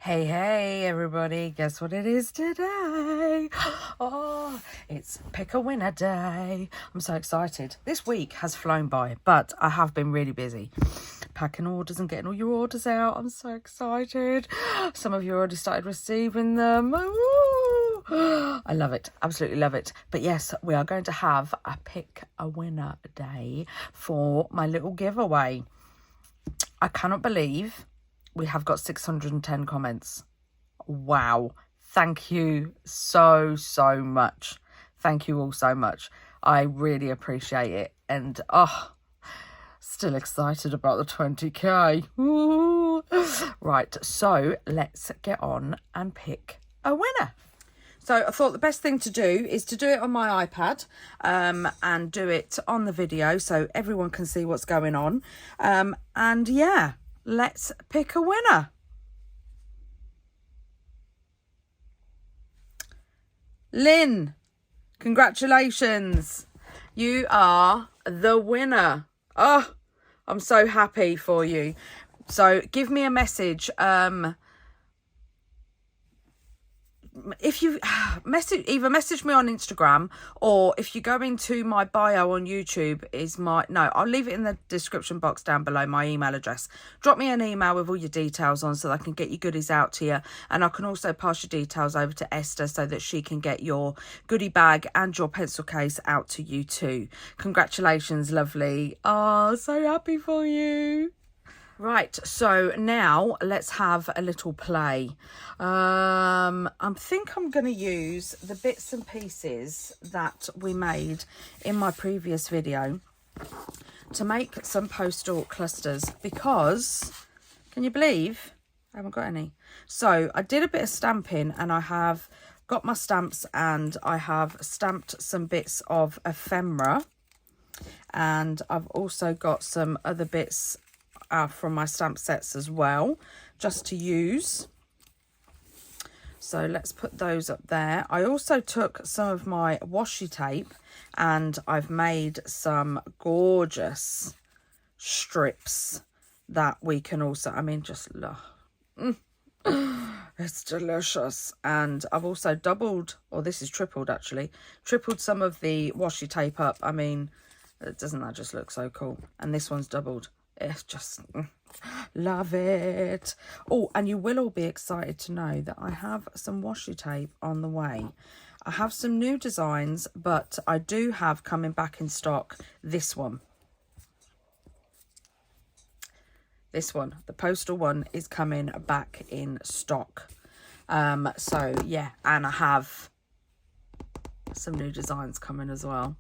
Hey everybody, guess what it is today? Oh, it's pick a winner day. I'm so excited. This week has flown by, but I have been really busy packing orders and getting all your orders out. I'm so excited. Some of you already started receiving them. Ooh. I love it, absolutely love it. But yes, we are going to have a pick a winner day for my little giveaway. I cannot believe we have got 610 comments. Wow. Thank you so much. Thank you all so much. I really appreciate it. And still excited about the 20k. Ooh. Right, so let's get on and pick a winner. So I thought the best thing to do is to do it on my iPad and do it on the video so everyone can see what's going on. And yeah, let's pick a winner. Lynn, congratulations. You are the winner. Oh, I'm so happy for you. So give me a message. If you either message me on Instagram, or if you go into my bio on YouTube I'll leave it in the description box down below, my email address. Drop me an email with all your details on so that I can get your goodies out to you, and I can also pass your details over to Esther so that she can get your goodie bag and your pencil case out to you too. Congratulations, lovely. Oh, so happy for you. Right, so now let's have a little play. I think I'm going to use the bits and pieces that we made in my previous video to make some postal clusters because, can you believe I haven't got any? So I did a bit of stamping and I have got my stamps and I have stamped some bits of ephemera, and I've also got some other bits from my stamp sets as well, just to use. So let's put those up there. I also took some of my washi tape and I've made some gorgeous strips that we can also, just look. It's delicious. And I've also doubled, or this is tripled actually, tripled some of the washi tape up. Doesn't that just look so cool? And this one's doubled. It's just love it. Oh, and you will all be excited to know that I have some washi tape on the way. I have some new designs, but I do have coming back in stock this one. This one, the postal one, is coming back in stock. So yeah, and I have some new designs coming as well.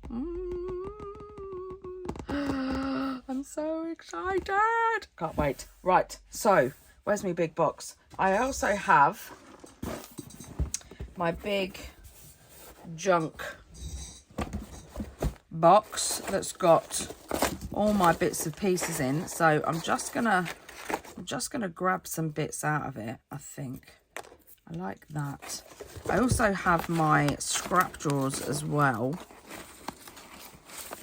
I'm so excited. Can't wait. Right, so where's my big box? I also have my big junk box that's got all my bits and pieces in. So I'm just gonna grab some bits out of it, I think. I like that. I also have my scrap drawers as well.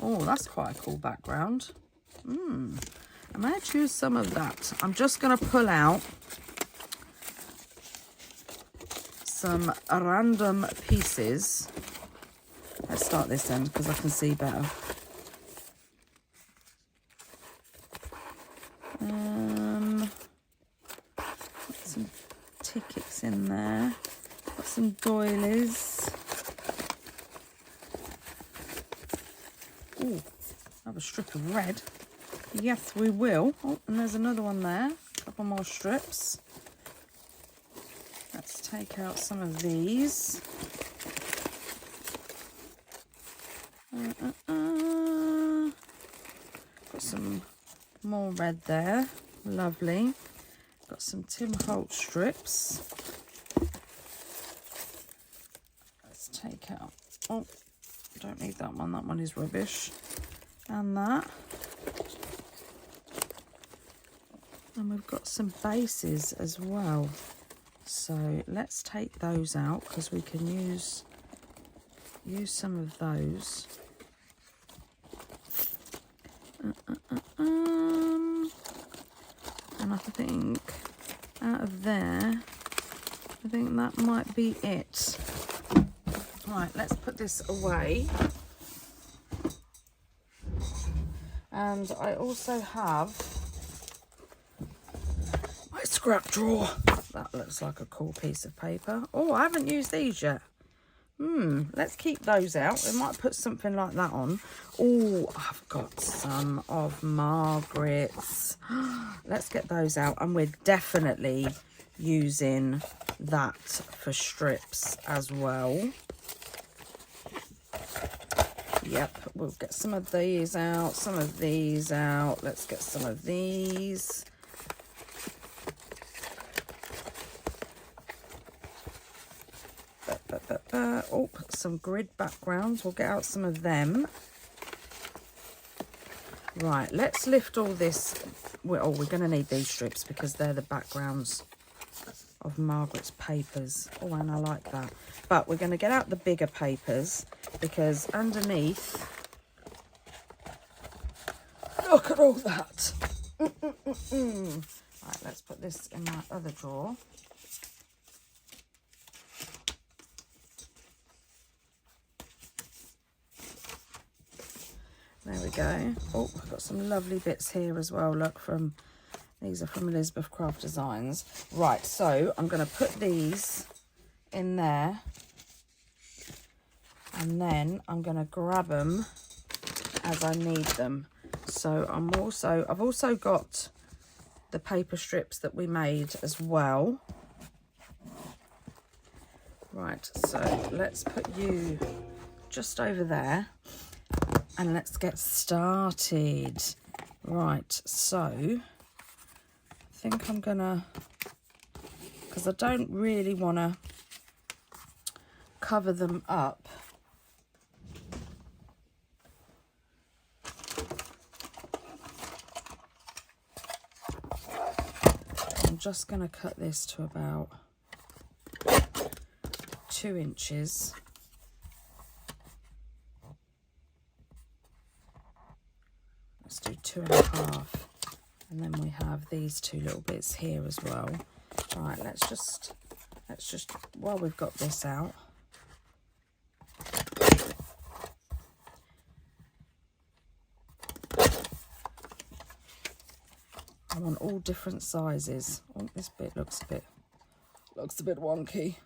Oh, that's quite a cool background. I might choose some of that. I'm just going to pull out some random pieces. Let's start this end because I can see better. Got some tickets in there. Got some doilies. Ooh, have a strip of red. Yes, we will. Oh, and there's another one there. A couple more strips. Let's take out some of these. Got some more red there. Lovely. Got some Tim Holt strips. Let's take out. Oh, don't need that one. That one is rubbish. And that. And we've got some bases as well. So let's take those out because we can use some of those. And I think out of there I think that might be it. Right, let's put this away. And I also have my scrap drawer. That looks like a cool piece of paper. Oh, I haven't used these yet. Let's keep those out. We might put something like that on. Oh, I've got some of Margaret's. Let's get those out. And we're definitely using that for strips as well. Yep, we'll get some of these out, some of these out. Let's get some of these. Oh, some grid backgrounds. We'll get out some of them. Right, let's lift all this. Oh, we're going to need these strips because they're the backgrounds of Margaret's papers. Oh, and I like that. But we're going to get out the bigger papers because underneath, look at all that. Right, let's put this in my other drawer. There we go. Oh, I've got some lovely bits here as well. Look, these are from Elizabeth Craft Designs. Right, so I'm going to put these in there. And then I'm going to grab them as I need them. So I've also got the paper strips that we made as well. Right, so let's put you just over there. And let's get started. Right, so I think I'm gonna, because I don't really want to cover them up. I'm just going to cut this to about 2 inches. Let's do 2.5, and then we have these 2 little bits here as well. Right, let's just while we've got this out, I want all different sizes. Oh, this bit looks a bit wonky.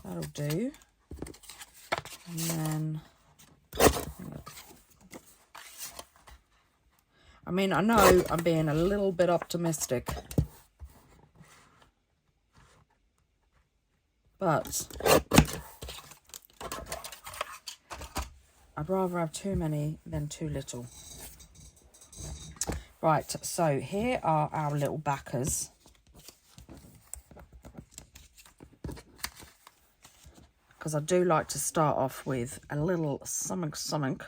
That'll do. And then, I mean, I know I'm being a little bit optimistic, but I'd rather have too many than too little. Right, so here are our little backers. Because I do like to start off with a little something.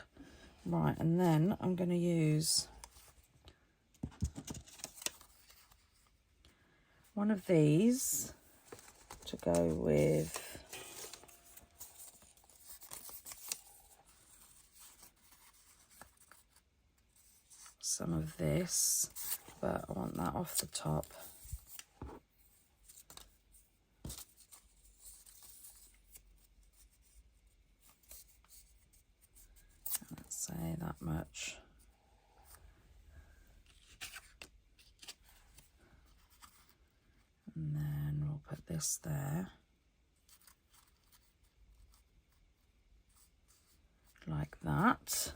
Right, and then I'm going to use one of these to go with some of this, but I want that off the top. Say that much. And then we'll put this there. Like that.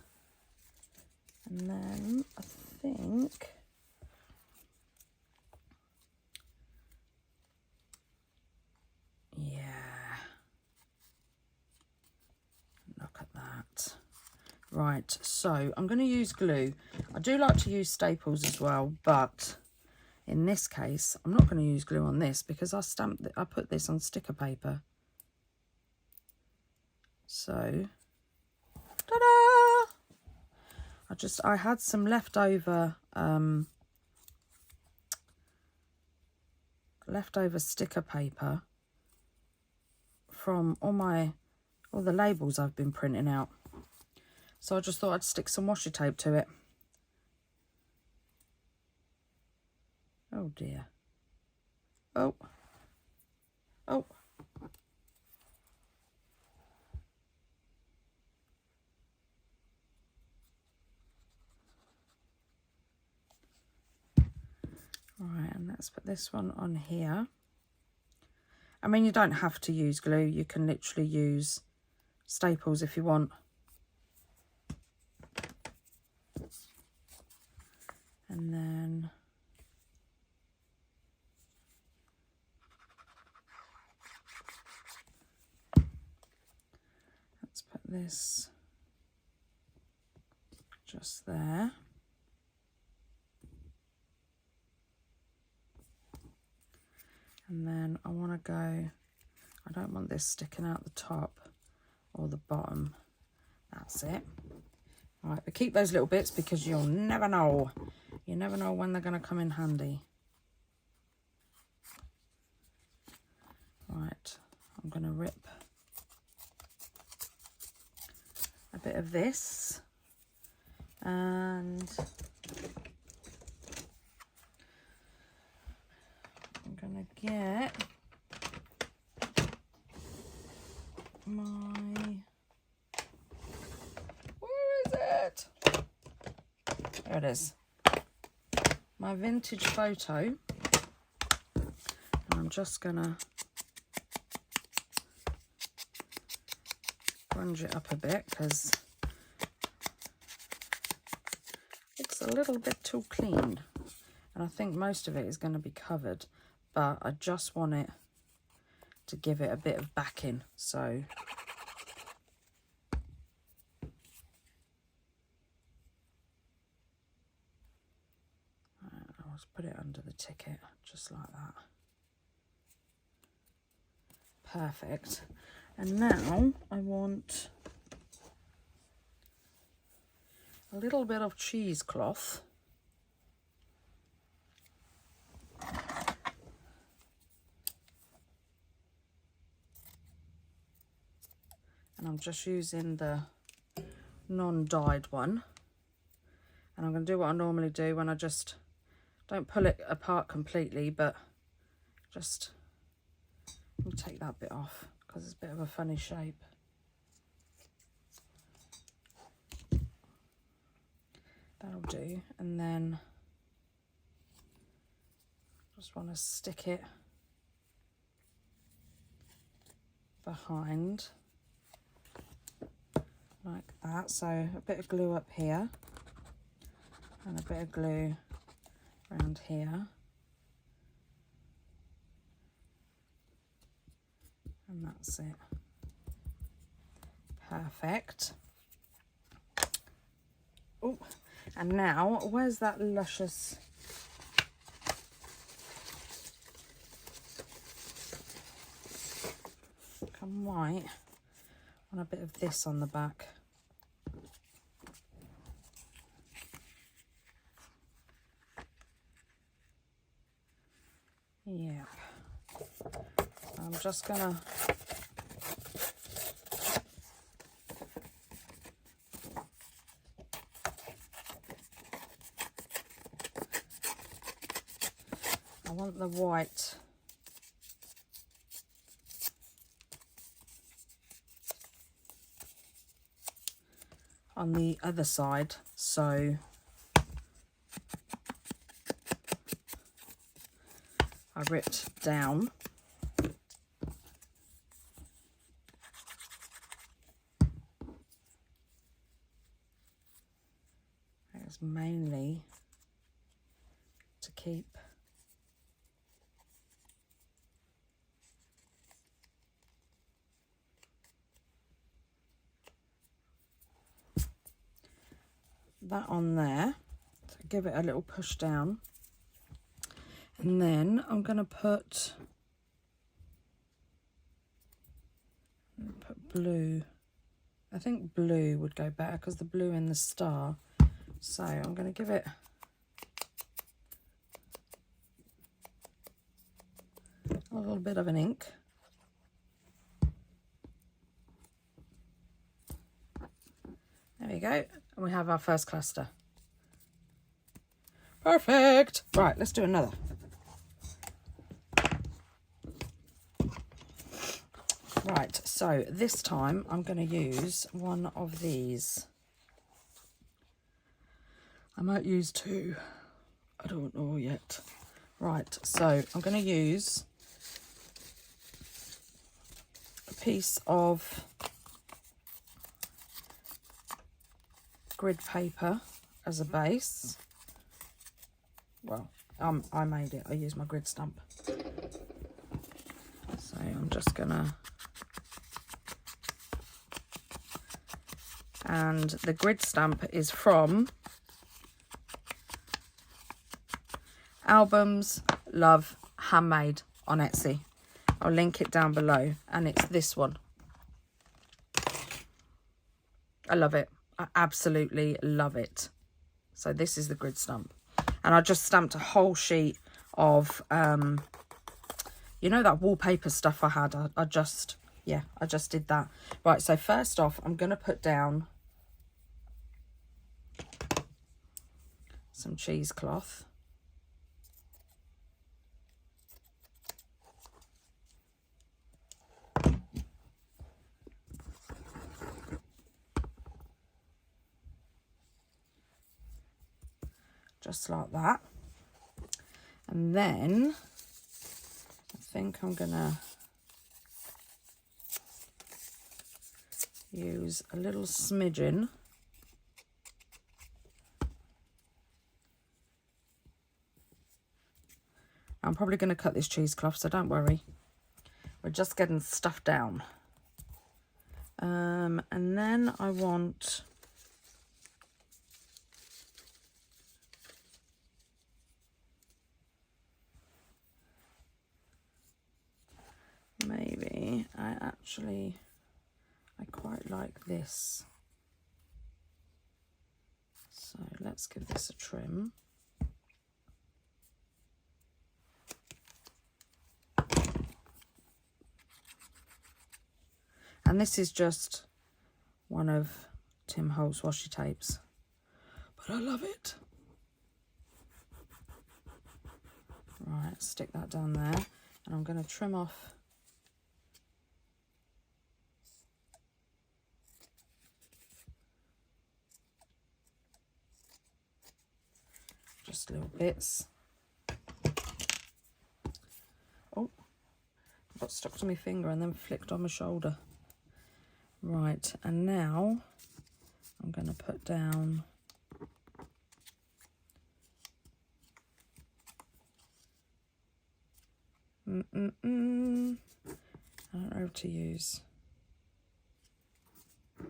And then I think yeah. Look at that. Right, so I'm going to use glue. I do like to use staples as well, but in this case, I'm not going to use glue on this because I put this on sticker paper. So, ta-da! I had some leftover sticker paper from all all the labels I've been printing out. So I just thought I'd stick some washi tape to it. Oh dear. Oh. Oh. Right, and let's put this one on here. I mean, you don't have to use glue. You can literally use staples if you want. And then let's put this just there. And then I want to go, I don't want this sticking out the top or the bottom. That's it. All right, but keep those little bits because you'll never know. You never know when they're going to come in handy. Right, I'm going to rip a bit of this and I'm going to get my, where is it? There it is. My vintage photo. And I'm just going to grunge it up a bit because it's a little bit too clean. And I think most of it is going to be covered, but I just want it to give it a bit of backing. So I'll just put it under the ticket, just like that. Perfect. And now I want a little bit of cheesecloth. And I'm just using the non-dyed one. And I'm going to do what I normally do when I just don't pull it apart completely, but just let me take that bit off because it's a bit of a funny shape. That'll do. And then just want to stick it behind like that. So a bit of glue up here and a bit of glue around here. And that's it. Perfect. Oh, and now where's that luscious come white? I want a bit of this on the back. Yeah. I'm just gonna I want the white on the other side, so I ripped down. It's mainly to keep that on there to give it a little push down. And then I'm going to put blue. I think blue would go better because the blue in the star. So I'm going to give it a little bit of an ink. There you go. And we have our first cluster. Perfect. Right, let's do another. Right, so this time I'm going to use one of these. I might use two. I don't know yet. Right, so I'm going to use a piece of grid paper as a base. Well, I made it. I used my grid stamp. So I'm just gonna, and the grid stamp is from Albums Love Handmade on Etsy. I'll link it down below, and it's this one. I love it. I absolutely love it. So this is the grid stamp, and I just stamped a whole sheet of you know, that wallpaper stuff I had. I just did that. Right, so first off, I'm going to put down some cheesecloth. Just like that. And then I think I'm gonna use a little smidgen I'm probably going to cut this cheesecloth, so don't worry. We're just getting stuff down. And then I want maybe I quite like this. So let's give this a trim. And this is just one of Tim Holt's washi tapes, but I love it. Right, stick that down there, and I'm going to trim off just little bits. Oh, I got stuck to my finger and then flicked on my shoulder. Right, and now I'm going to put down I don't know what to use. I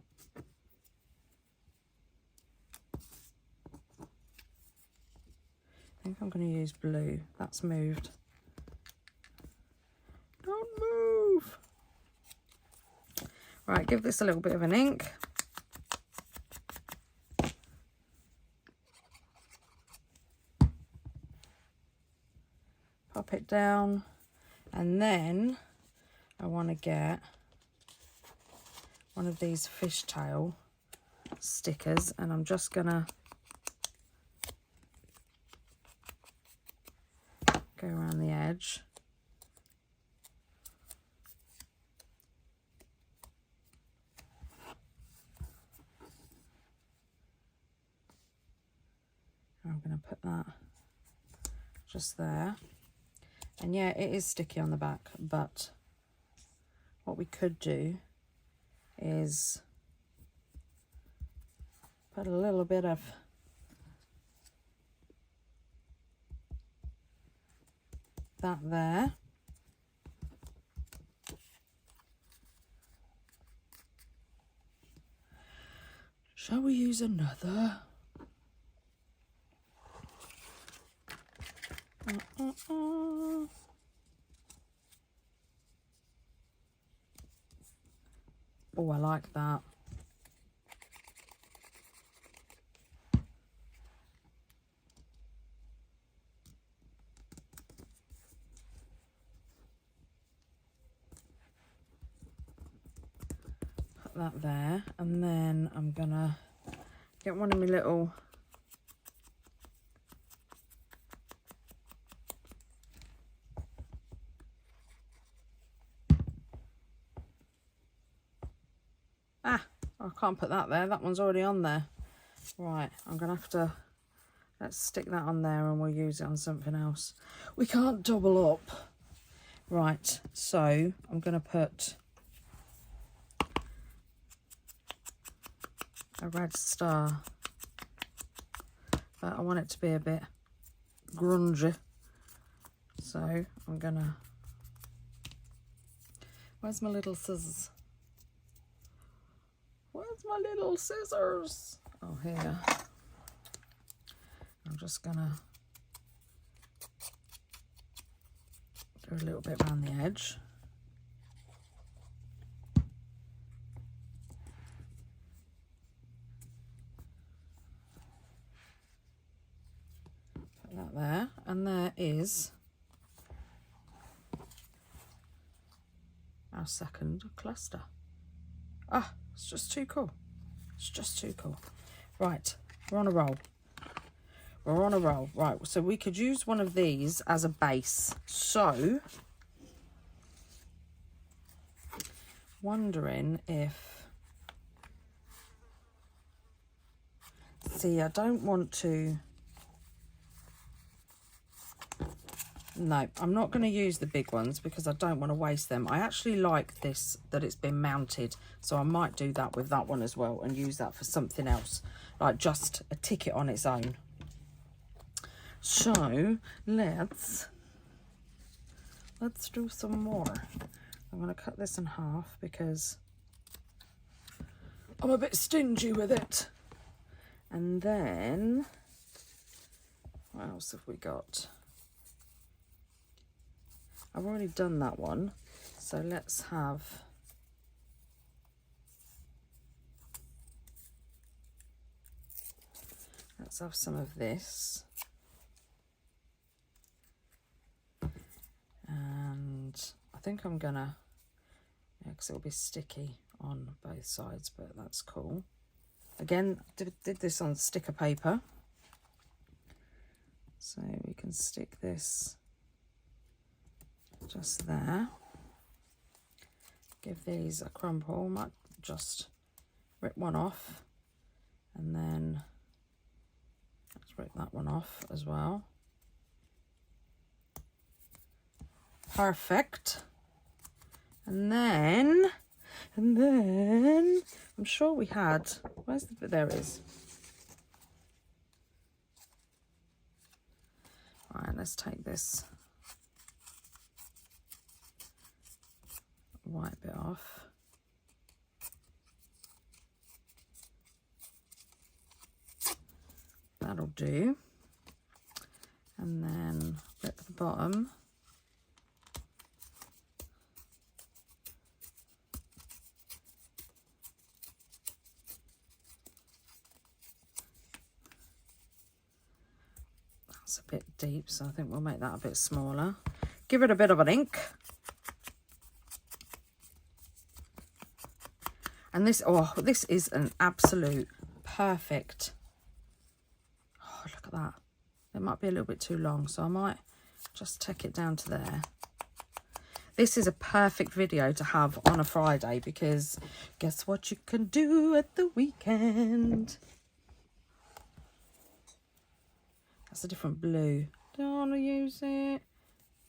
think I'm going to use blue. That's moved. Don't move. Right, give this a little bit of an ink. Pop it down. And then I want to get one of these fishtail stickers, and I'm just going to go around the edge. I'm going to put that just there. And yeah, it is sticky on the back, but what we could do is put a little bit of that there. Shall we use another? Oh, I like that. Put that there, and then I'm gonna Get one of my little... Ah, I can't put that there. That one's already on there. Right, I'm going to have to... Let's stick that on there and we'll use it on something else. We can't double up. Right, so I'm going to put a red star. But I want it to be a bit grungy. So I'm going to... Where's my little scissors? Where's my little scissors? Oh, here. I'm just gonna do a little bit around the edge. Put that there, and there is our second cluster. Ah, it's just too cool. It's just too cool. Right, we're on a roll. We're on a roll. Right, so we could use one of these as a base. So, wondering if... See, I don't want to... No, I'm not going to use the big ones because I don't want to waste them. I actually like this, that it's been mounted. So I might do that with that one as well and use that for something else. Like just a ticket on its own. So let's do some more. I'm going to cut this in half because I'm a bit stingy with it. And then what else have we got? I've already done that one, so let's have some of this. And I think I'm gonna, yeah, because it'll be sticky on both sides, but that's cool. Again, did this on sticker paper. So we can stick this just there. Give these a crumple, might just rip one off, and then let's rip that one off as well. Perfect. And then I'm sure we had, where's the, there it is. All right, let's take this white bit off. That'll do. And then rip the bottom. That's a bit deep, so I think we'll make that a bit smaller. Give it a bit of an ink. And this, oh, this is an absolute perfect. Oh, look at that. It might be a little bit too long, so I might just take it down to there. This is a perfect video to have on a Friday because guess what you can do at the weekend? That's a different blue. Don't want to use it.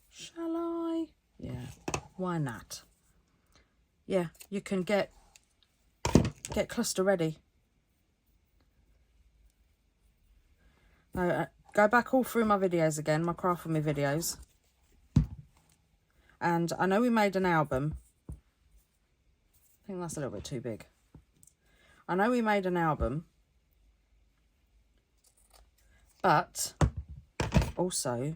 Shall I? Yeah, why not? Yeah, you can get cluster ready. Go back all through my videos again, my craft with me videos. And I know we made an album. I think that's a little bit too big. I know we made an album. But also,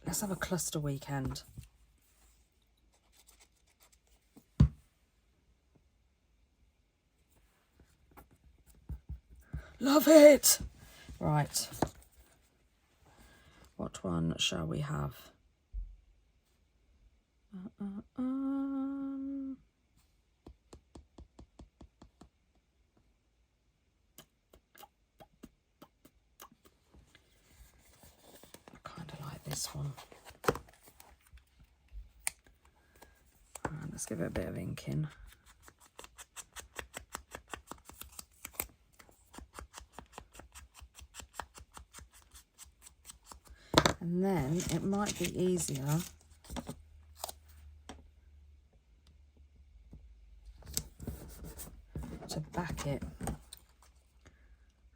let's have a cluster weekend. Love it! Right. What one shall we have? this one. Right, let's give it a bit of ink in. And then it might be easier to back it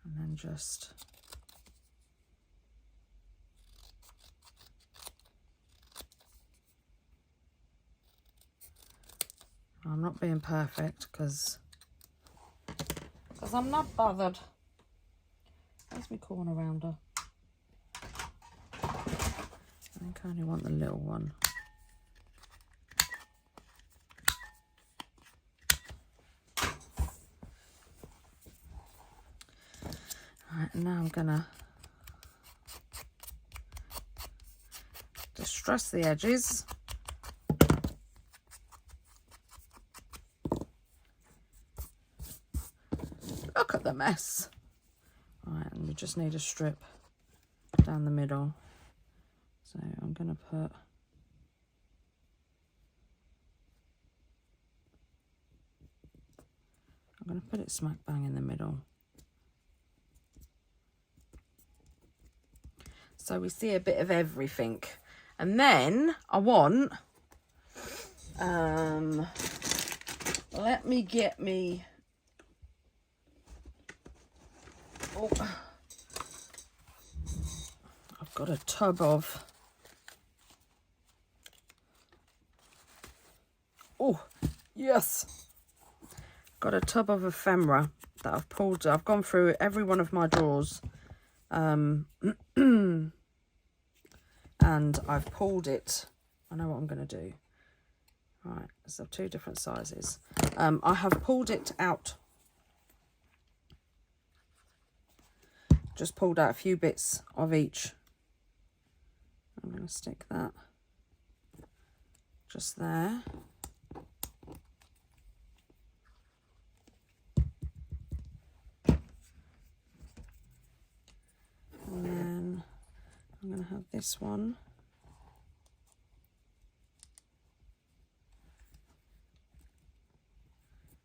and then just I'm not being perfect because I'm not bothered. Where's my corner rounder? I think I only want the little one. Right, now I'm gonna distress the edges. Look at the mess. Right, and we just need a strip down the middle. So I'm gonna put it smack bang in the middle. So we see a bit of everything. And then I want, let me get me, oh, I've got a tub of, oh, yes, got a tub of ephemera that I've pulled. I've gone through every one of my drawers. And I've pulled it. I know what I'm going to do. Right, so 2 different sizes. I have pulled it out. Just pulled out a few bits of each. I'm going to stick that just there. And then I'm going to have this one.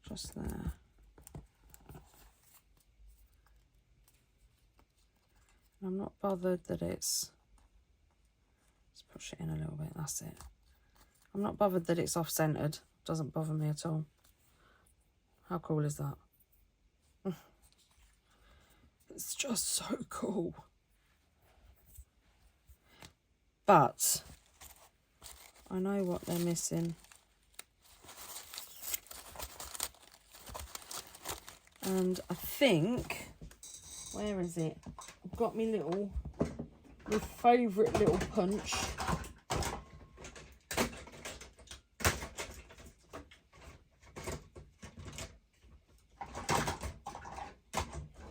Just there. I'm not bothered that it's, let's push it in a little bit, that's it. I'm not bothered that it's off-centered. Doesn't bother me at all. How cool is that? It's just so cool. But I know what they're missing. And I think, where is it? I've got my favourite little punch.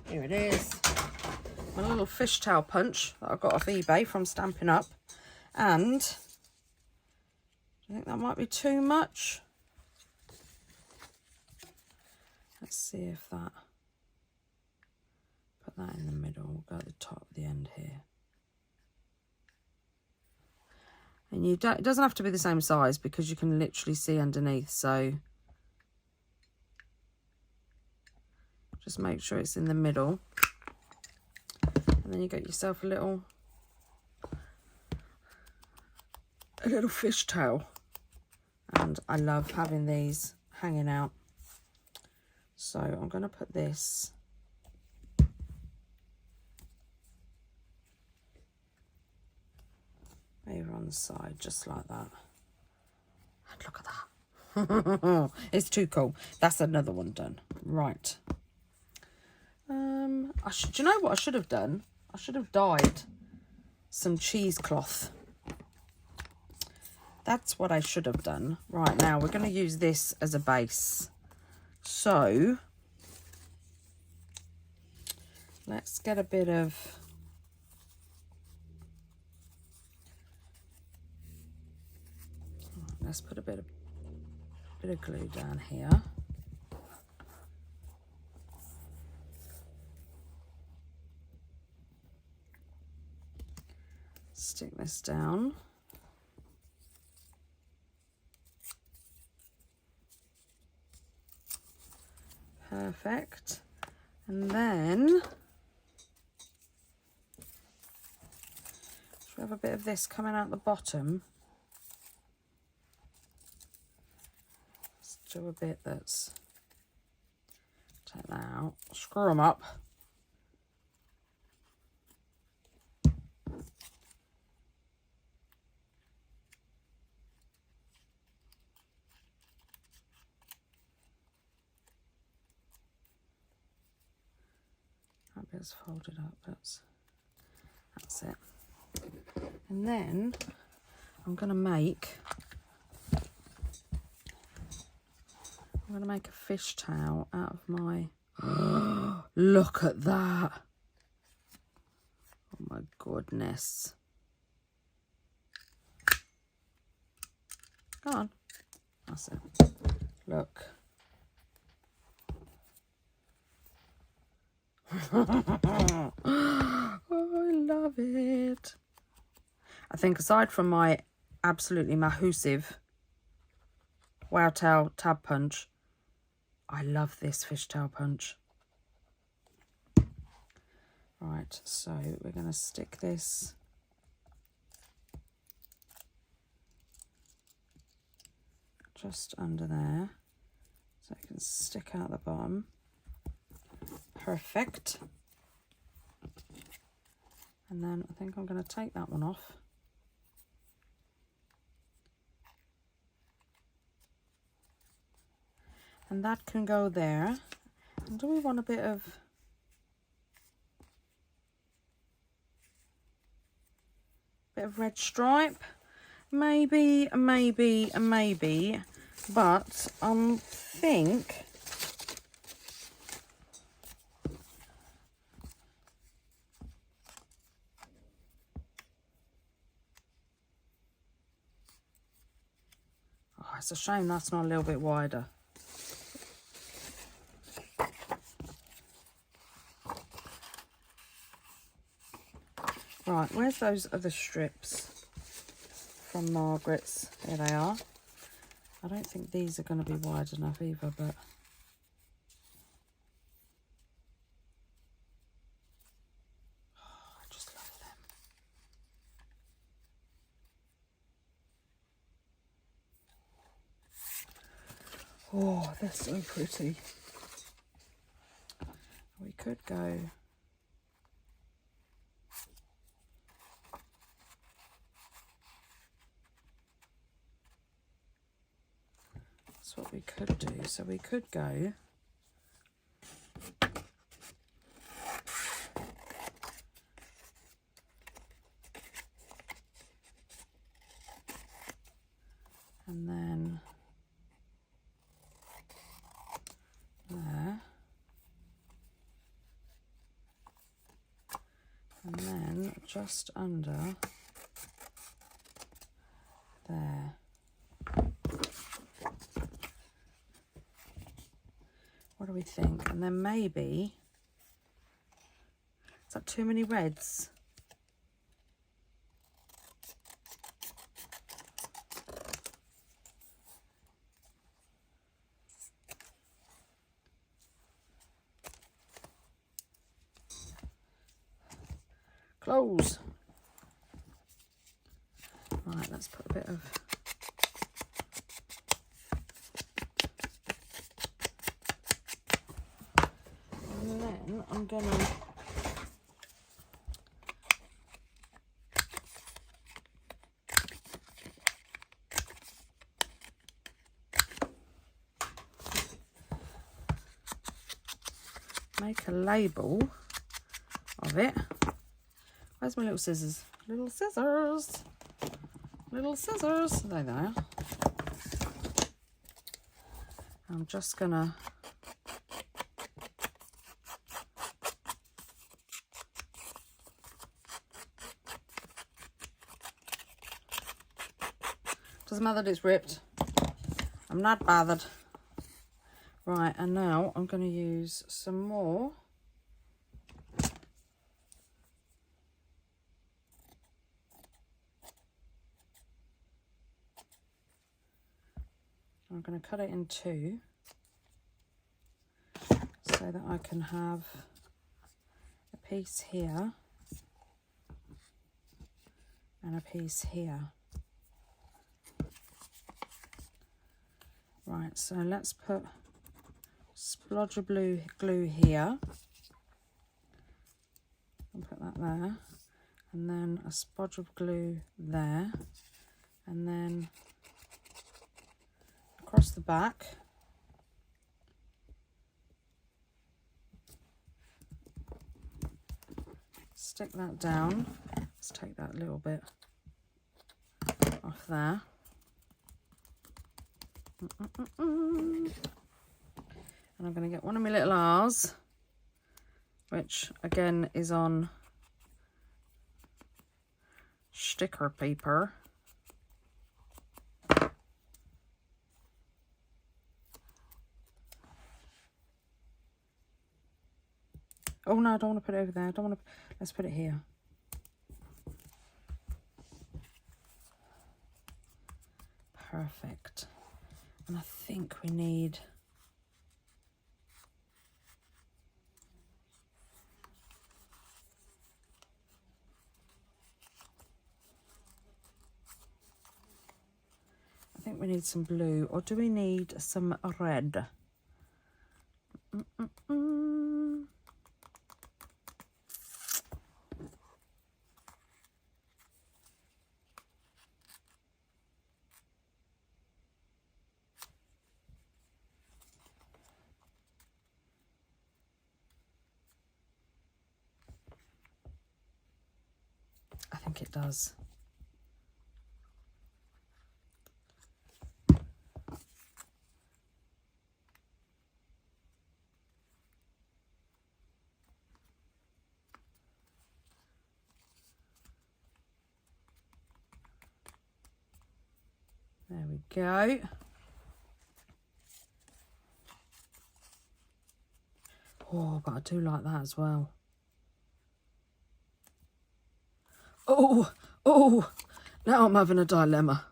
Here it is. My little fishtail punch that I got off eBay from Stampin' Up. And I think that might be too much. Let's see if that, put that in the middle, we'll go at the top, the end here. And you don't, it doesn't have to be the same size because you can literally see underneath, so just make sure it's in the middle. And then you get yourself a little fishtail. And I love having these hanging out. So I'm going to put this over on the side, just like that. And look at that. It's too cool. That's another one done. Right. Do you know what I should have done? I should have dyed some cheesecloth. That's what I should have done. Right, now we're going to use this as a base. So let's get a bit of let's put a bit of glue down here. Stick this down. Perfect. And then we have a bit of this coming out the bottom. Let's do a bit that's, take that out, screw them up. That bit's folded up, that's it. And then I'm gonna make a fishtail out of my, look at that. Oh my goodness. Go on. That's it. Look. Oh, I love it. I think aside from my absolutely massive Wow Tail tab punch, I love this fishtail punch. Right, so we're going to stick this just under there so it can stick out the bottom. Perfect. And then I think I'm going to take that one off. And that can go there. And do we want a bit of red stripe? Maybe, but think it's a shame that's not a little bit wider. Right, where's those other strips from Margaret's? Here they are. I don't think these are going to be wide enough either, but I just love them. Oh, they're so pretty. We could go that's what we could do. So we could go and then there, and then just under there. What do we think? And then maybe, is that too many reds? Close. Right, let's put a bit of and then I'm gonna make a label of it. Where's my little scissors? Little scissors. Little scissors. There they are. I'm just gonna doesn't matter that it's ripped. I'm not bothered. Right, and now I'm going to use some more going to cut it in two so that I can have a piece here and a piece here. Right, so let's put splodge of blue glue here and put that there, and then a splodge of glue there, and then across the back stick that down. Let's take that little bit off there. And I'm going to get one of my little R's, which again is on sticker paper. Oh no, I don't want to put it over there. I don't want to. Let's put it here. Perfect. And I think we need some blue, or do we need some red? I think it does. There we go. Oh, but I do like that as well. Oh, now I'm having a dilemma.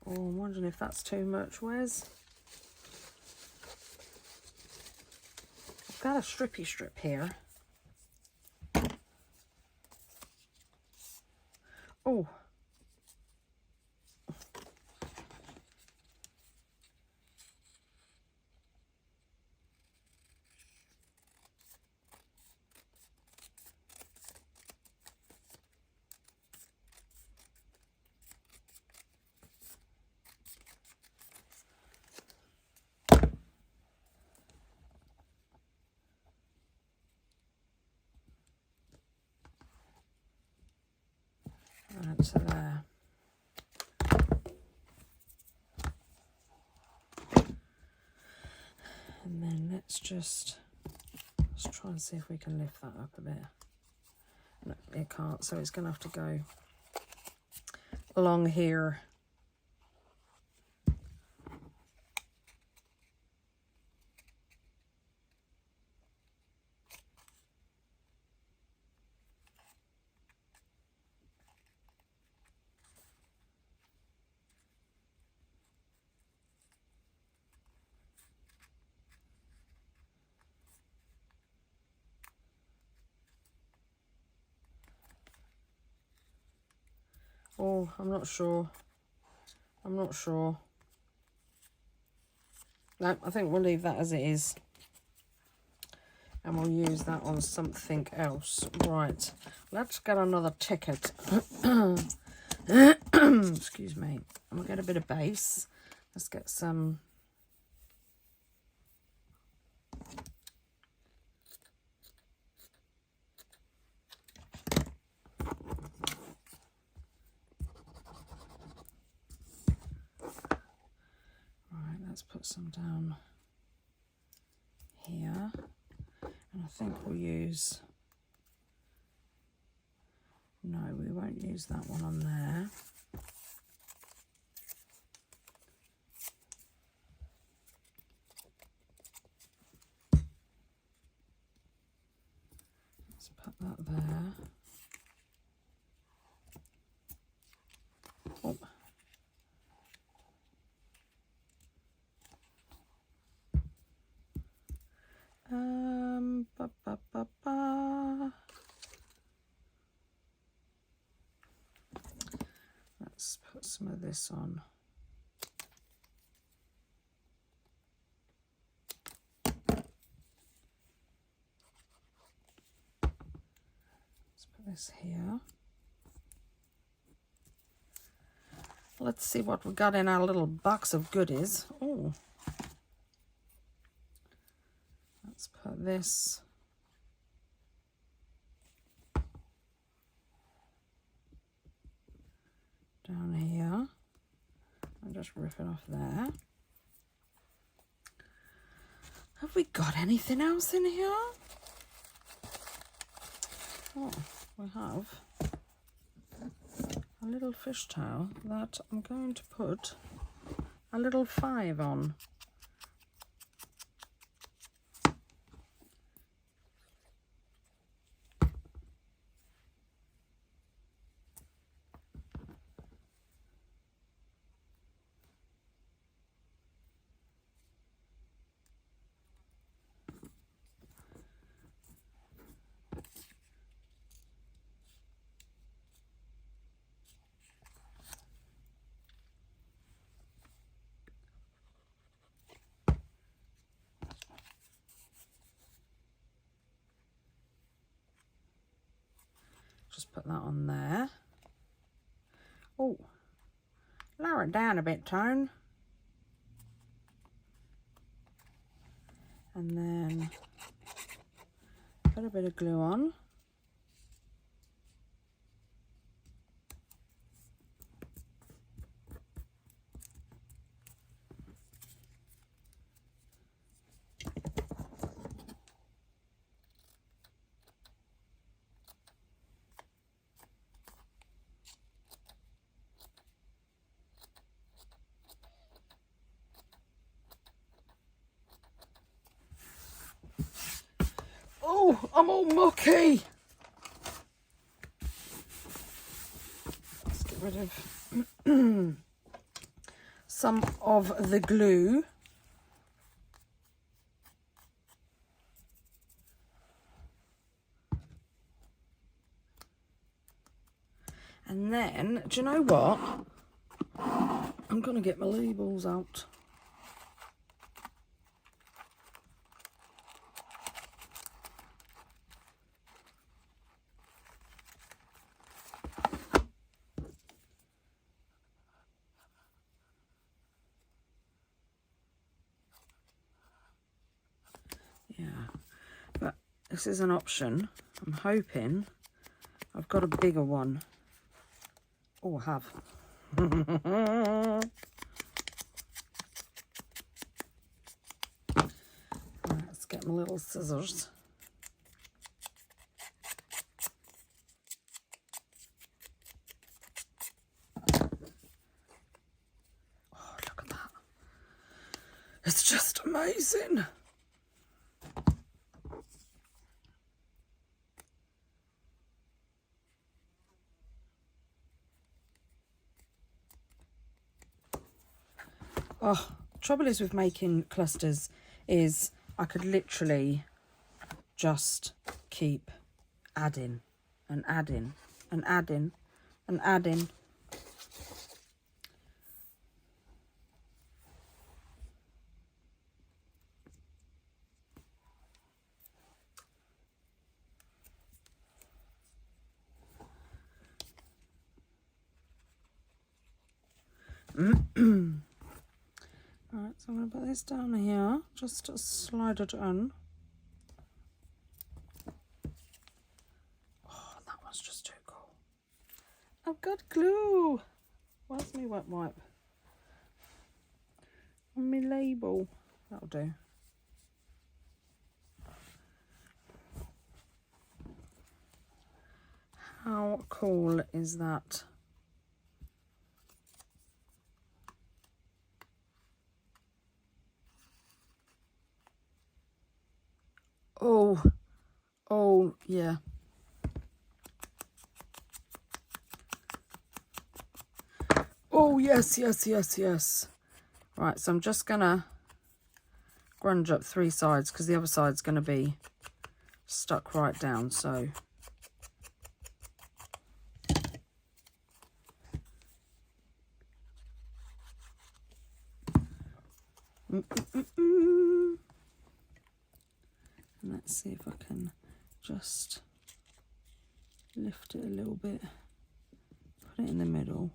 Oh, I'm wondering if that's too much. Where's... I've got a strippy strip here. Oh. Right, so there. And then let's try and see if we can lift that up a bit. No, it can't, so it's going to have to go along here. Oh, I'm not sure. I'm not sure. No, I think we'll leave that as it is. and we'll use that on something else. Right, let's get another ticket. Excuse me. And we'll get a bit of base. Let's get some. Right, let's put some down here. And I think we'll use. No, we won't use that one on there. Let's put that there. Oh. Ba, ba, ba, ba. Let's put some of this on. Let's put this here. Let's see what we got in our little box of goodies. Oh, let's put this down here and just rip it off there. Have we got anything else in here? Oh, we have a little fishtail that I'm going to put a little 5 on. Just put that on there. Oh, lower it down a bit, Tone. And then put a bit of glue on. Oh, I'm all mucky. Let's get rid of some of the glue. And then, do you know what? I'm going to get my labels out. Yeah, but this is an option. I'm hoping I've got a bigger one. Oh, I have. Right, let's get my little scissors. Oh, look at that. It's just amazing. Oh, trouble is with making clusters is I could literally just keep adding and adding and adding and adding. Alright, so I'm going to put this down here, just to slide it in. Oh, that one's just too cool. I've got glue. Where's my wet wipe? On my label. That'll do. How cool is that? Oh, yeah. Oh, yes, yes, yes, yes. Right, so I'm just gonna grunge up 3 sides because the other side's gonna be stuck right down, so. And let's see if I can just lift it a little bit, put it in the middle.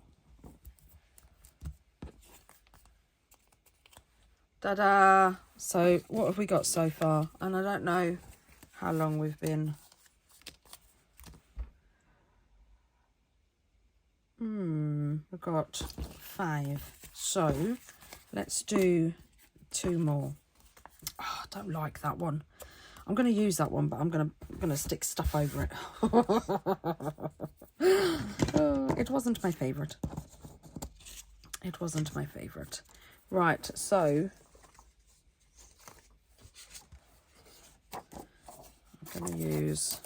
Ta-da! So what have we got so far? And I don't know how long we've been. We've got 5. So let's do 2 more. Oh, I don't like that one. I'm going to use that one, but I'm going to stick stuff over it. It wasn't my favourite. It wasn't my favourite. Right, so I'm going to use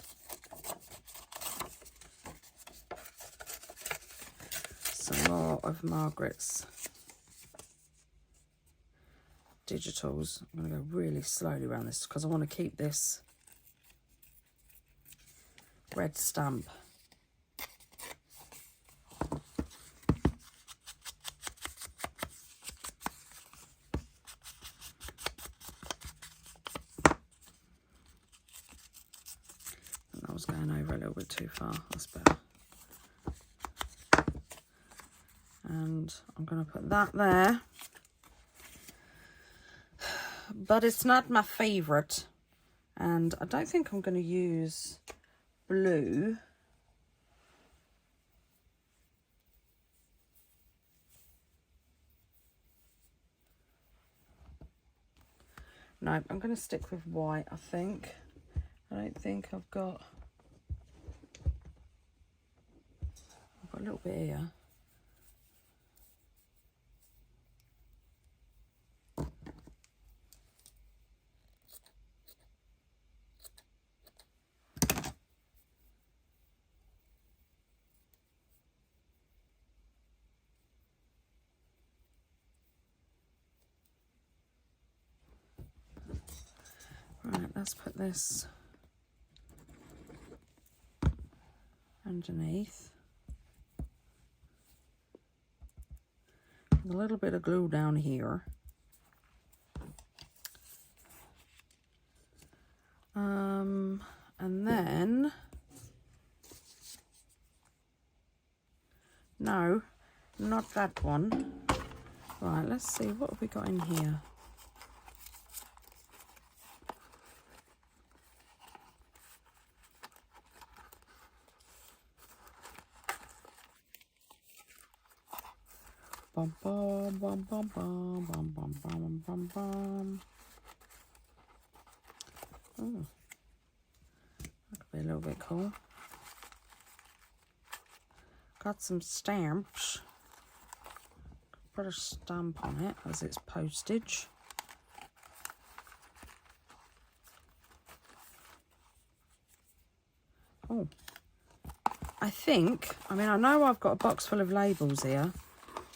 some more of Margaret's digitals. I'm going to go really slowly around this because I want to keep this red stamp. And I was going over a little bit too far. That's better. And I'm going to put that there. But it's not my favourite, and I don't think I'm going to use blue. No, I'm going to stick with white, I think. I don't think I've got a little bit here. Right, let's put this underneath. A little bit of glue down here. And then, no, not that one. Right, let's see, what have we got in here? Bum, bum, bum, bum, bum, bum, bum, bum, bum, bum. Oh, that could be a little bit cool. Got some stamps. Put a stamp on it as it's postage. Oh, I think, I mean, I know I've got a box full of labels here,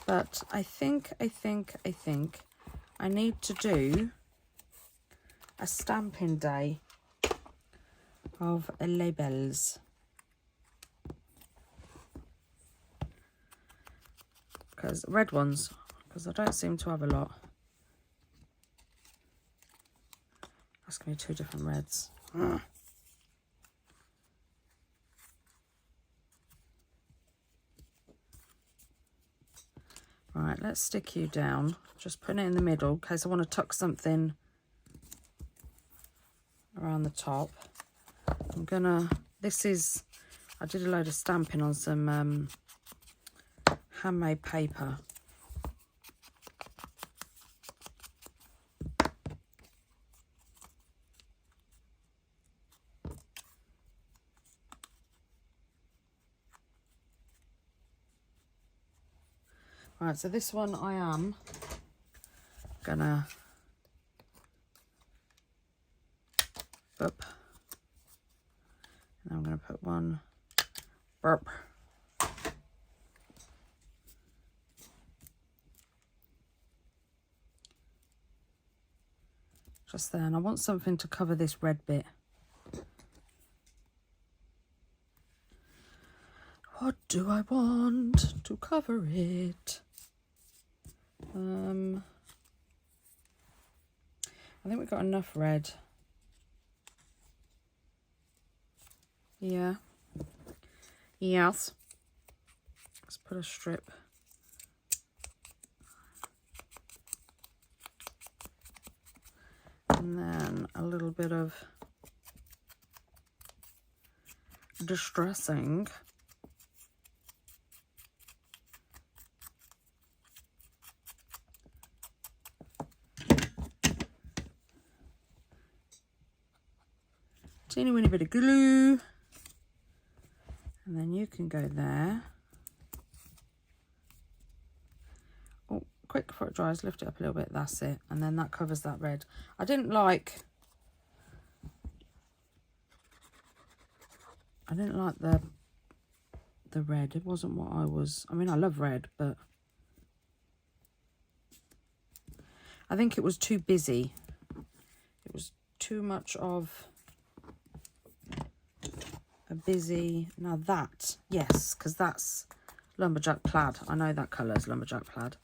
but I think I need to do a stamping day of labels. Because red ones, because I don't seem to have a lot. That's going to be 2 different reds. Ugh. Right, let's stick you down. Just putting it in the middle in case I want to tuck something around the top. I'm gonna, I did a load of stamping on some handmade paper. Right, so this one I am gonna burp. And I'm gonna put one burp. Just there, and I want something to cover this red bit. What do I want to cover it? I think we've got enough red. Yeah. Yes. Let's put a strip. And then a little bit of distressing. Teeny weeny bit of glue. And then you can go there. Oh, quick before it dries, lift it up a little bit, that's it. And then that covers that red. I didn't like the red. It wasn't what I was, I mean, I love red, but I think it was too busy. It was too much of a busy, now that, yes, because that's lumberjack plaid. I know that colour is lumberjack plaid.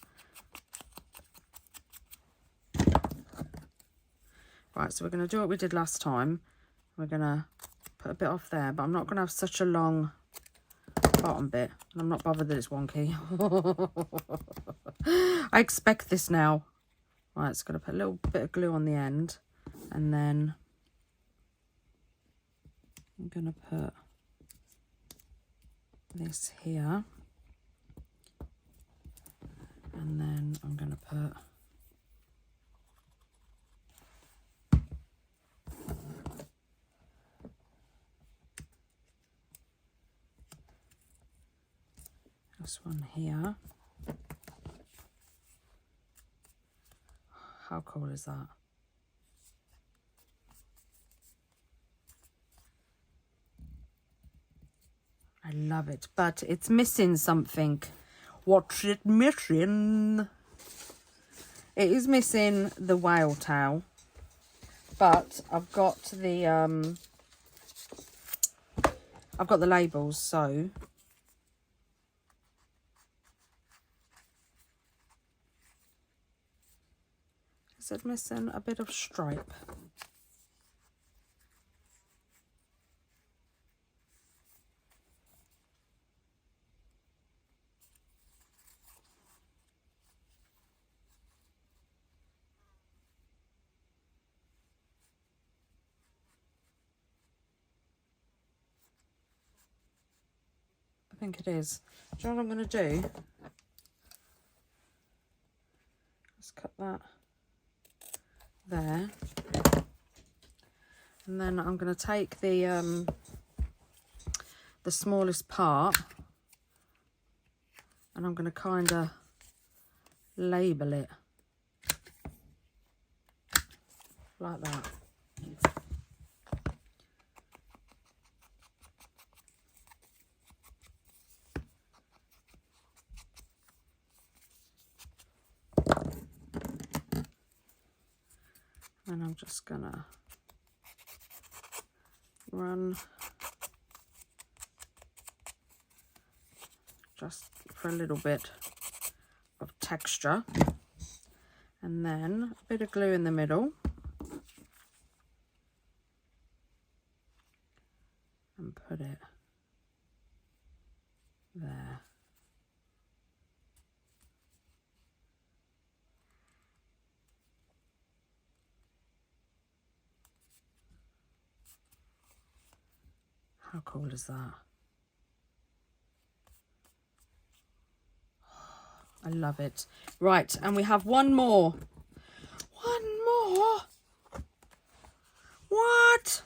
Right, so we're going to do what we did last time. We're going to put a bit off there, but I'm not going to have such a long bottom bit. And I'm not bothered that it's wonky. I expect this now. Right, it's going to put a little bit of glue on the end. And then I'm going to put this here. And then I'm going to put this one here. How cool is that? I love it, but it's missing something. What's it missing? It is missing the whale tail, but I've got the labels, so is it missing a bit of stripe? I think it is. Do you know what I'm going to do? Let's cut that there. And then I'm going to take the smallest part and I'm going to kind of label it like that. And I'm just gonna run just for a little bit of texture, and then a bit of glue in the middle, and put it there. How cool is that? I love it. Right, and we have one more. One more? What?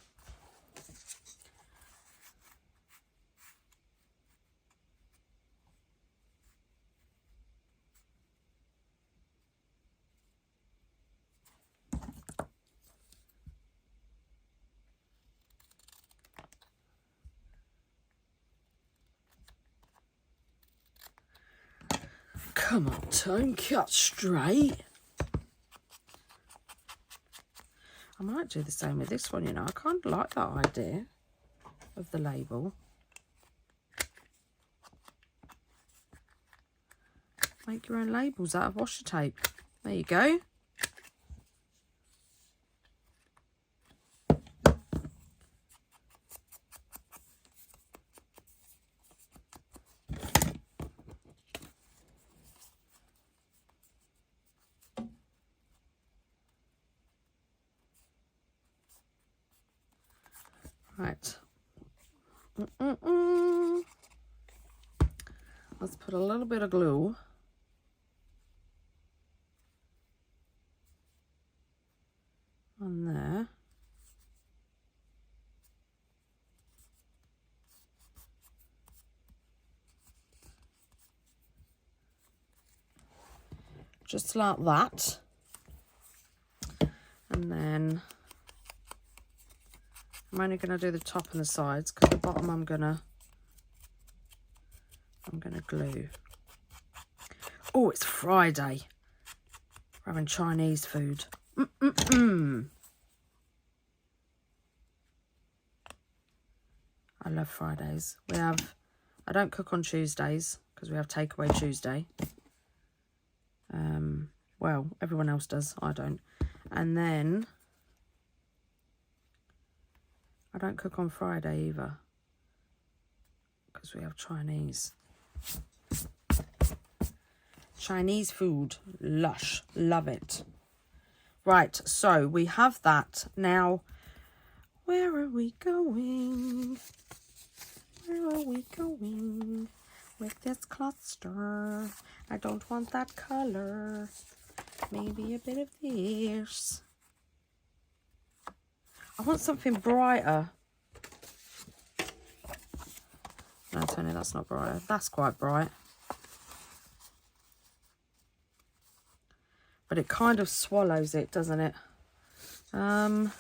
Come on, Tone, cut straight. I might do the same with this one, you know. I kind of like that idea of the label. Make your own labels out of washi tape. There you go. Right. Let's put a little bit of glue on there. Just like that. And then I'm only going to do the top and the sides because the bottom I'm gonna glue. Oh, it's Friday. We're having Chinese food. I love Fridays. I don't cook on Tuesdays because we have takeaway Tuesday. Well, everyone else does. I don't. And then I don't cook on Friday either because we have Chinese. Chinese food. Lush. Love it. Right, so we have that. Now, where are we going? Where are we going with this cluster? I don't want that color. Maybe a bit of this. I want something brighter. No, Tony, that's not brighter. That's quite bright. But it kind of swallows it, doesn't it? Oh.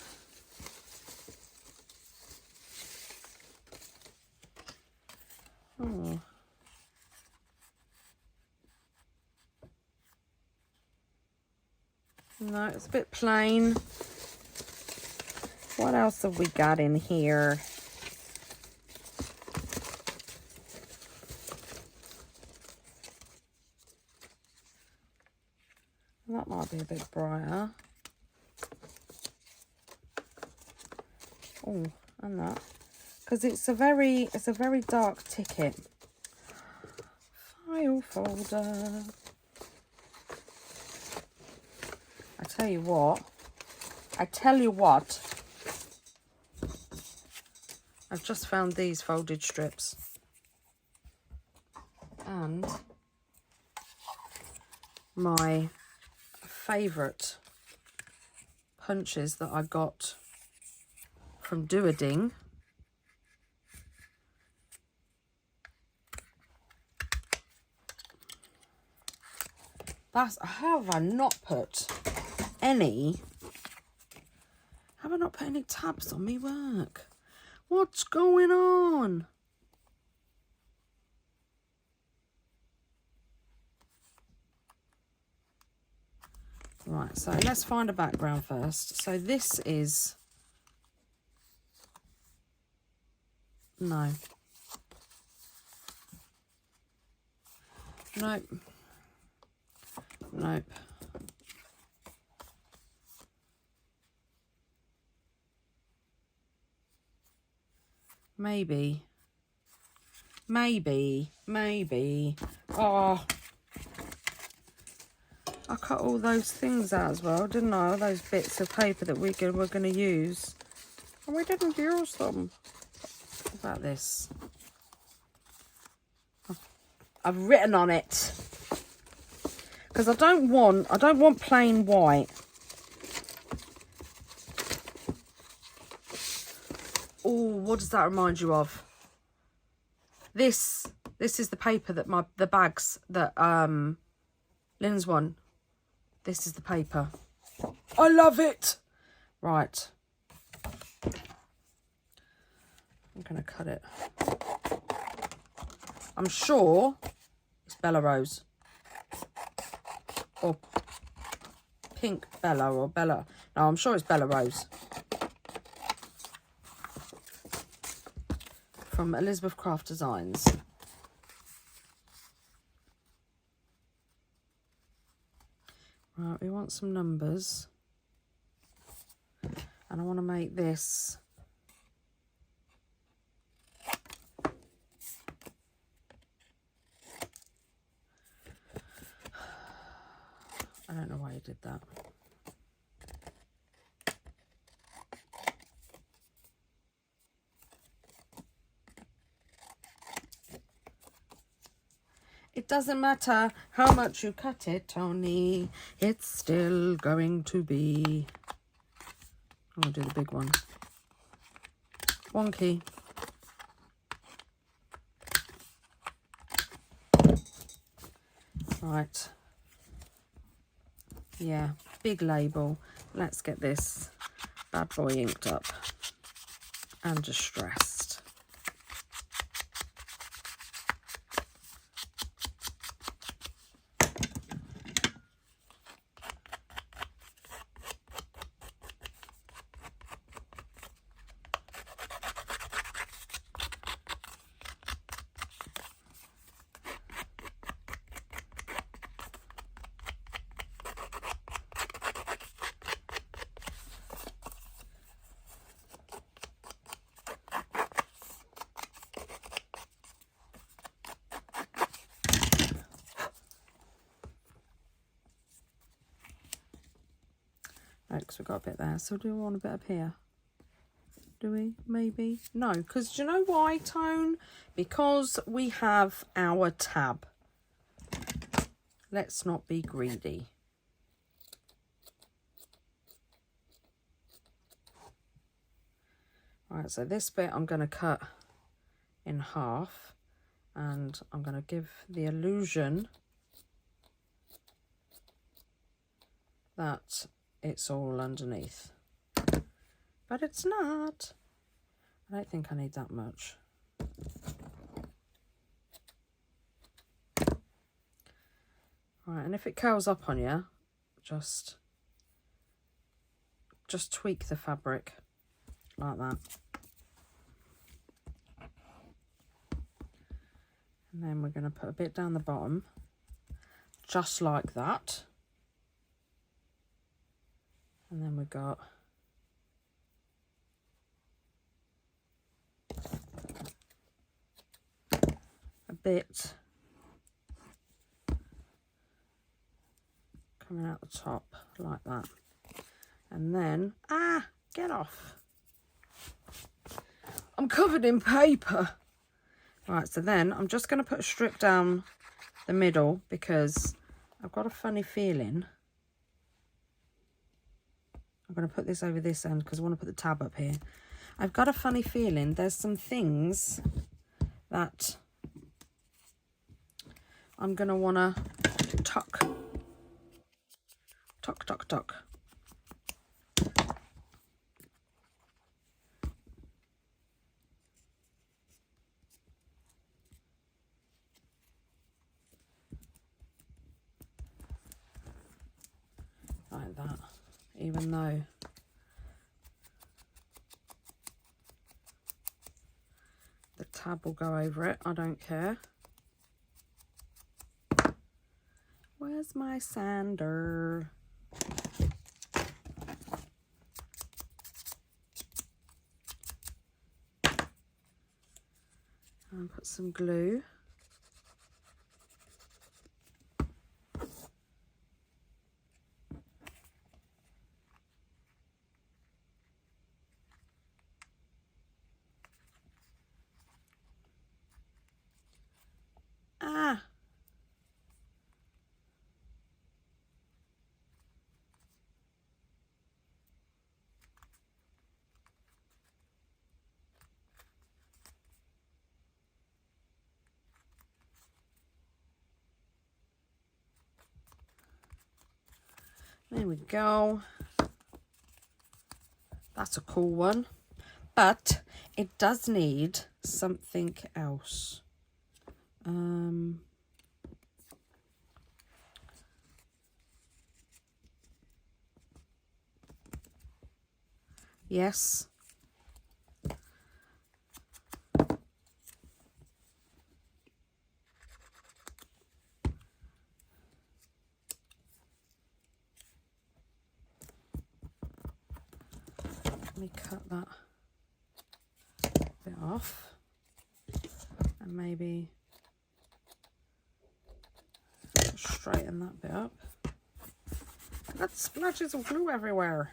No, it's a bit plain. What else have we got in here? That might be a bit brighter. Oh, and that. Because it's a very dark ticket. File folder. I tell you what. I've just found these folded strips. And my favourite punches that I got from Do-A-Ding. How have I not put any tabs on me work? What's going on? Right, so let's find a background first. So this is... No. Nope. Nope. Maybe. Oh. I cut all those things out as well, didn't I? All those bits of paper that we were going to use. And we didn't use them. about this? I've written on it because I don't want plain white. Oh, what does that remind you of? This is the paper that the bags that Lynn's one. This is the paper. I love it. Right. I'm gonna cut it. I'm sure it's Bella Rose or Pink Bella or Bella. No, I'm sure it's Bella Rose. From Elizabeth Craft Designs. Right, we want some numbers. And I want to make this I don't know why you did that. It doesn't matter how much you cut it, Toni. It's still going to be... I'm going to do the big one. Wonky. Right. Yeah, big label. Let's get this bad boy inked up and distressed. Because we've got a bit there. So do we want a bit up here? Do we? Maybe? No, because do you know why, Tone? Because we have our tab. Let's not be greedy. Right, so this bit I'm going to cut in half. And I'm going to give the illusion that it's all underneath, but it's not. I don't think I need that much. Right, and if it curls up on you, just tweak the fabric like that. And then we're going to put a bit down the bottom, just like that. And then we've got a bit coming out the top like that. And then, get off. I'm covered in paper. Right, so then I'm just going to put a strip down the middle because I've got a funny feeling. I'm going to put this over this end because I want to put the tab up here. I've got a funny feeling there's some things that I'm going to want to tuck. Like that. Even though the tab will go over it, I don't care. Where's my sander? And put some glue. There we go. That's a cool one. But it does need something else. Yes. Let me cut that bit off and maybe straighten that bit up. Got splashes of glue everywhere.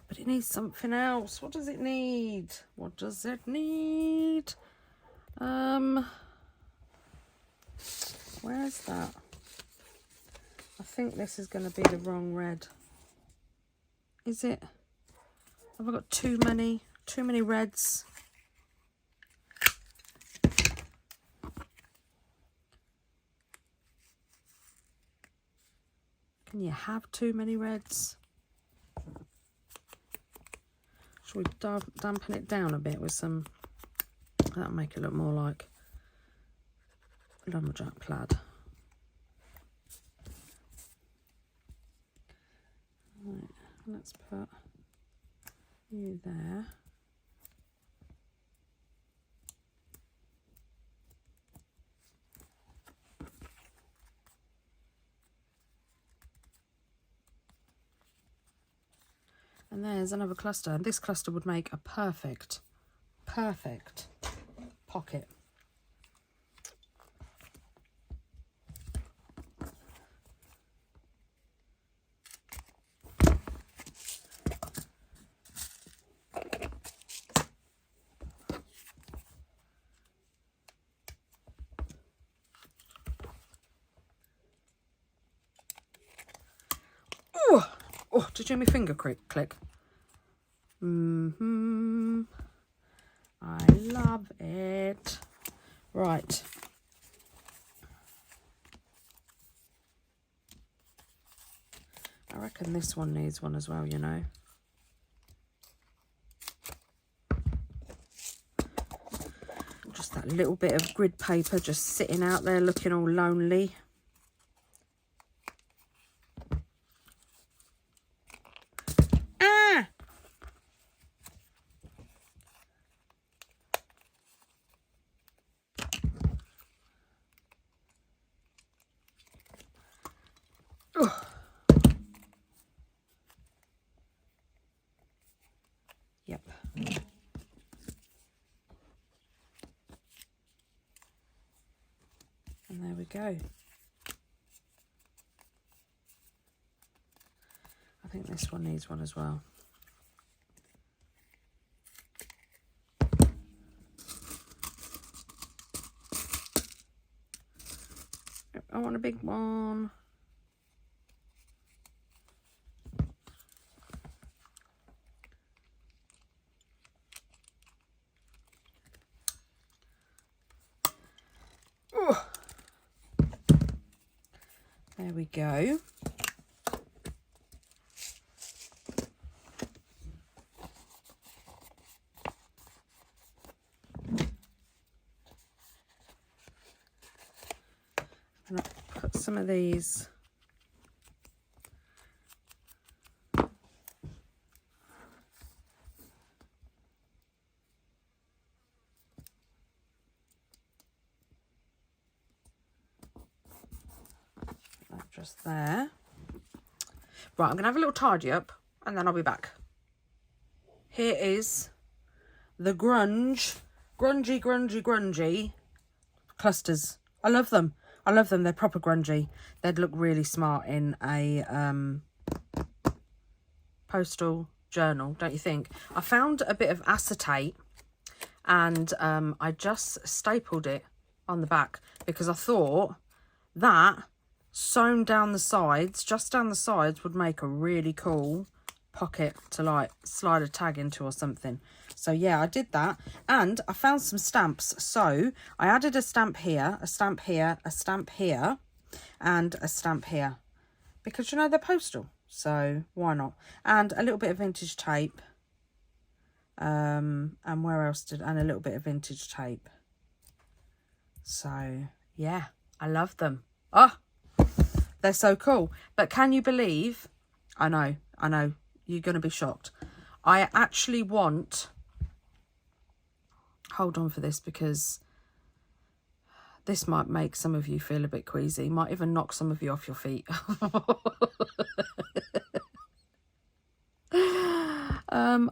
But it needs something else. What does it need? What does it need? Where's that? I think this is going to be the wrong red. Is it? Have I got too many reds? Can you have too many reds? Should we dampen it down a bit with some, that'll make it look more like lumberjack plaid. Right, let's put you there. And there's another cluster, and this cluster would make a perfect pocket. Oh, did you hear my finger click? I love it. Right. I reckon this one needs one as well, you know. Just that little bit of grid paper just sitting out there looking all lonely. Yep. And there we go. I think this one needs one as well. I want a big one. There we go. I'm going to put some of these just there. Right, I'm going to have a little tidy up and then I'll be back. Here is the grungy clusters. I love them. I love them. They're proper grungy. They'd look really smart in a postal journal, don't you think? I found a bit of acetate and I just stapled it on the back because I thought that sewn down the sides, just down the sides, would make a really cool pocket to like slide a tag into or something. So yeah, I did that, and I found some stamps. So I added a stamp here, a stamp here, a stamp here, and a stamp here, because you know they're postal, so why not? And a little bit of vintage tape, and where else did, and a little bit of vintage tape. So yeah, I love them. Oh, they're so cool. But can you believe, I know you're going to be shocked, I actually want, hold on for this, because this might make some of you feel a bit queasy, might even knock some of you off your feet.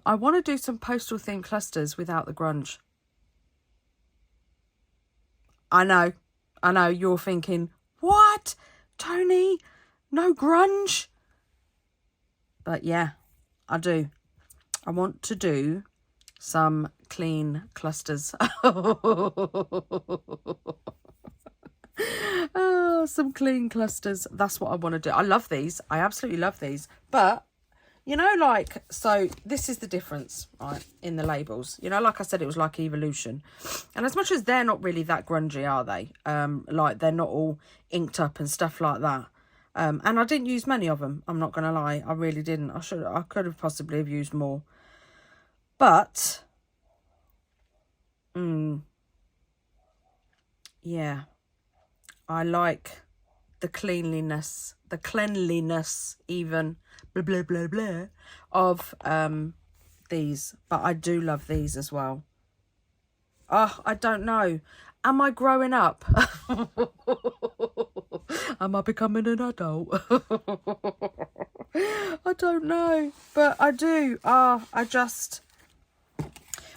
I want to do some postal themed clusters without the grunge. I know, you're thinking, what? Toni, no grunge? But yeah, I do. I want to do some clean clusters. Oh, some clean clusters. That's what I want to do. I love these. I absolutely love these. But, you know, like, so this is the difference, right, in the labels. You know, like I said, it was like Evolution. And as much as they're not really that grungy, are they? Like, they're not all inked up and stuff like that. And I didn't use many of them. I'm not going to lie. I really didn't. I could have possibly have used more. But, yeah, I like the cleanliness even, blah, blah, blah, blah, of these. But I do love these as well. Oh, I don't know. Am I growing up? Am I becoming an adult? I don't know. But I do.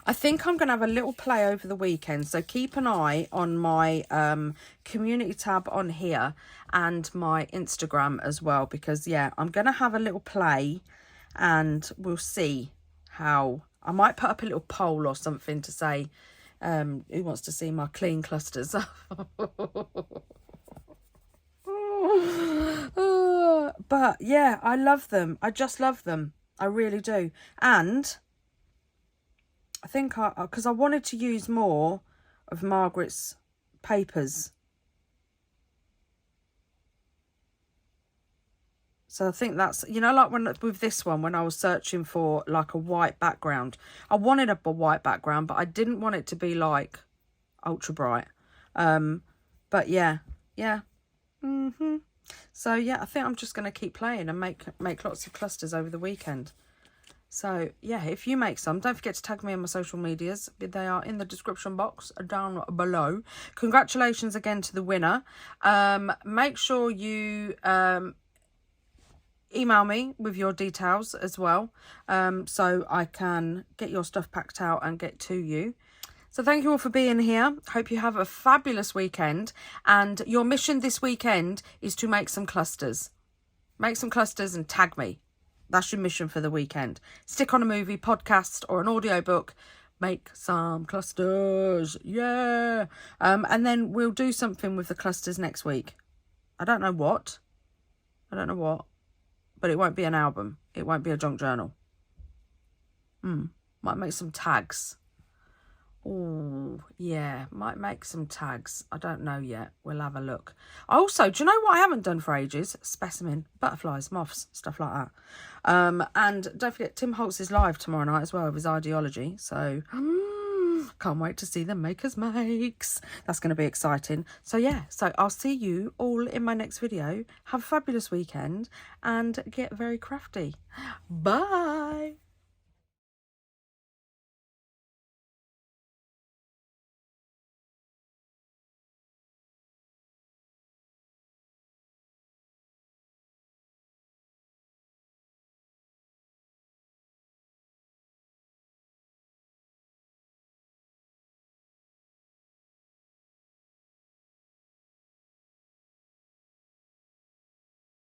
I think I'm going to have a little play over the weekend. So keep an eye on my community tab on here and my Instagram as well. Because, yeah, I'm going to have a little play and we'll see how. I might put up a little poll or something to say who wants to see my clean clusters. But, yeah, I love them. I just love them. I really do. And I think because I wanted to use more of Margaret's papers. So I think that's, you know, like with this one, when I was searching for like a white background, I wanted a white background, but I didn't want it to be like ultra bright. But yeah. So yeah, I think I'm just going to keep playing and make lots of clusters over the weekend. So, yeah, if you make some, don't forget to tag me on my social medias. They are in the description box down below. Congratulations again to the winner. Make sure you email me with your details as well, so I can get your stuff packed out and get to you. So thank you all for being here. Hope you have a fabulous weekend. And your mission this weekend is to make some clusters. Make some clusters and tag me. That's your mission for the weekend. Stick on a movie, podcast, or an audiobook. Make some clusters. Yeah. And then we'll do something with the clusters next week. I don't know what. But it won't be an album. It won't be a junk journal. Might make some tags. Oh, yeah. Might make some tags. I don't know yet. We'll have a look. Also, do you know what I haven't done for ages? Specimen, butterflies, moths, stuff like that. And don't forget, Tim Holtz is live tomorrow night as well with his ideology. So, can't wait to see the Makers Makes. That's going to be exciting. So, yeah. So, I'll see you all in my next video. Have a fabulous weekend and get very crafty. Bye.